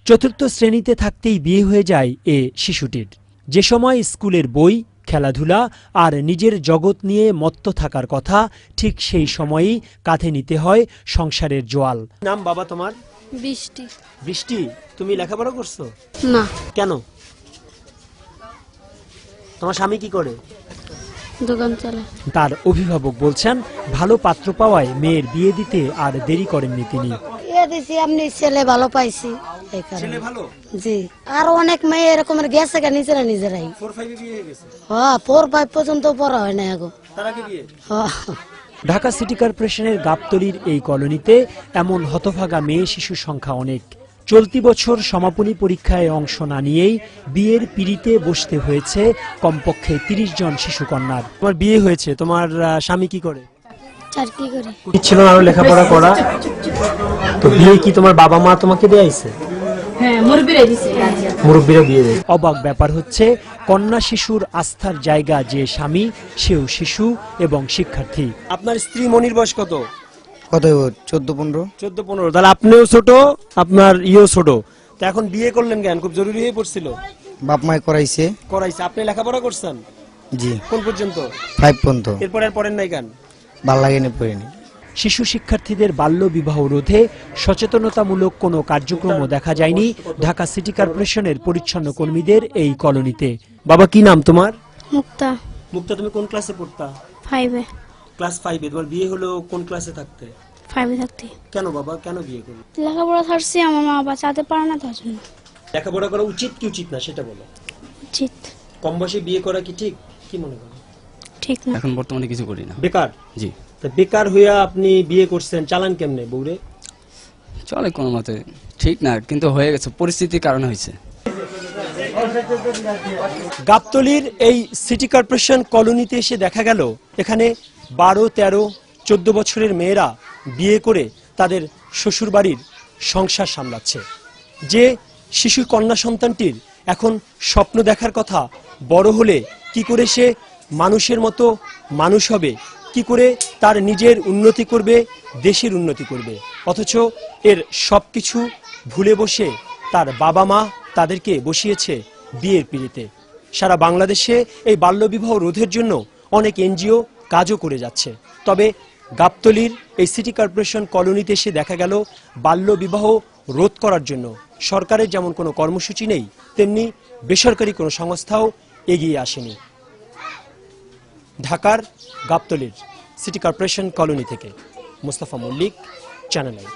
চতুর্থ শ্রেণীতে থাকতেই বিয়ে হয়ে যায় এ শিশুটির। যে সময় স্কুলের বই, খেলাধুলা আর নিজের জগৎ নিয়ে মত্ত থাকার কথা, ঠিক সেই সময়ই কাঁধে নিতে হয় সংসারের জোয়াল। নাম বাবা তোমার? বৃষ্টি। বৃষ্টি, তুমি লেখাপড়া করছো না। কেন? তোমার স্বামী কি করে? দোকান চালায়। তার অভিভাবক বলছেন, ভালো পাত্র পাওয়ায় মেয়ের বিয়ে দিতে আর দেরি করেননি তিনি। আপনি ছেলে ভালো পাইছি জি, আর অনেক মেয়ে এরকমের গেছে নিজেরাই 4-5 পর্যন্ত পড়া হয় না এখন। ঢাকা সিটি কর্পোরেশনের গাবতলীর এই কলোনিতে এমন হতভাগা মেয়ে শিশুর সংখ্যা অনেক। চলতি বছর সমাপনী পরীক্ষায় অংশ না নিয়েই বিয়ের পিঁড়িতে বসতে হয়েছে কমপক্ষে 30 জন শিশু কন্যার। তোমার বিয়ে হয়েছে, তোমার স্বামী কি করে? চাকরি করে। ছিল আরো লেখাপড়া করা, তো বিয়ে কি তোমার বাবা মা তোমাকে দিয়েছে? হ্যাঁ, মুরব্বিরা দিছে। মুরব্বিরা দিয়ে দেয়। অবাক ব্যাপার হচ্ছে, কন্যা শিশুর আস্থার জায়গা যে স্বামী, সেও শিশু এবং শিক্ষার্থী। আপনার স্ত্রী মনির বয়স কত? কত? 14-15। 14-15। তাহলে আপনিও ছোট, আপনার ইও ছোট। তো এখন বিয়ে করলেন কেন? খুব জরুরি হয়ে পড়ছিল? বাপ মায় করাইছে। আপনি লেখাপড়া করছেন? জি। কোন পর্যন্ত? 5 পর্যন্ত। এরপর আর পড়েন নাই কেন? ভাল লাগেনি, পড়িনি। শিশু শিক্ষার্থীদের বাল্য বিবাহ রোধে সচেতনতামূলক কোনো কার্যক্রমও দেখা যায়নি ঢাকা সিটি কর্পোরেশনের পরিচ্ছন্ন কর্মীদের এই কলোনিতে। বাবা, কি নাম তোমার? মুক্তা। মুক্তা, তুমি কোন ক্লাসে পড়তা? 5-এ। ক্লাস 5-এ। তোমার বিয়ে হলো কোন ক্লাসে থাকতে? 5-এ থাকতে। কেন বাবা, কেন বিয়ে করলে? লেখাপড়া ছাড়ছি, আমার মা বাবা চাতে পারে না, তার জন্য। লেখাপড়া করা উচিত কি উচিত না সেটা বলো। উচিত। কম বয়সে বিয়ে করা কি ঠিক? কি মনে করো? ঠিক না। এখন বর্তমানে কিছু করি না। বেকার? জি। বেকার হইয়া আপনি বিয়ে করছেন, চালান কেমনে বউরে? চলে কোনো মতে, ঠিক না, কিন্তু হয়ে গেছে, পরিস্থিতির কারণে হয়েছে। গাবতলীর এই সিটি কর্পোরেশন কলোনিতে এসে দেখা গেল, এখানে 12, 13, 14 বছরের মেয়েরা বিয়ে করে তাদের শ্বশুর বাড়ির সংসার সামলাচ্ছে। যে শিশু কন্যা সন্তানটির এখন স্বপ্ন দেখার কথা, বড় হলে কি করে সে মানুষের মতো মানুষ হবে, কি করে তার নিজের উন্নতি করবে, দেশের উন্নতি করবে, অথচ এর সবকিছু ভুলে বসে তার বাবা মা তাদেরকে বসিয়েছে বিয়ের পিঁড়িতে। সারা বাংলাদেশে এই বাল্যবিবাহ রোধের জন্য অনেক এনজিও কাজও করে যাচ্ছে। তবে গাবতলীর এই সিটি কর্পোরেশন কলোনিতে এসে দেখা গেল, বাল্যবিবাহ রোধ করার জন্য সরকারের যেমন কোনো কর্মসূচি নেই, তেমনি বেসরকারি কোনো সংস্থাও এগিয়ে আসেনি। ঢাকার গাবতলীর সিটি কর্পোরেশন কলোনি থেকে মোস্তফা মল্লিক, চ্যানেল আই।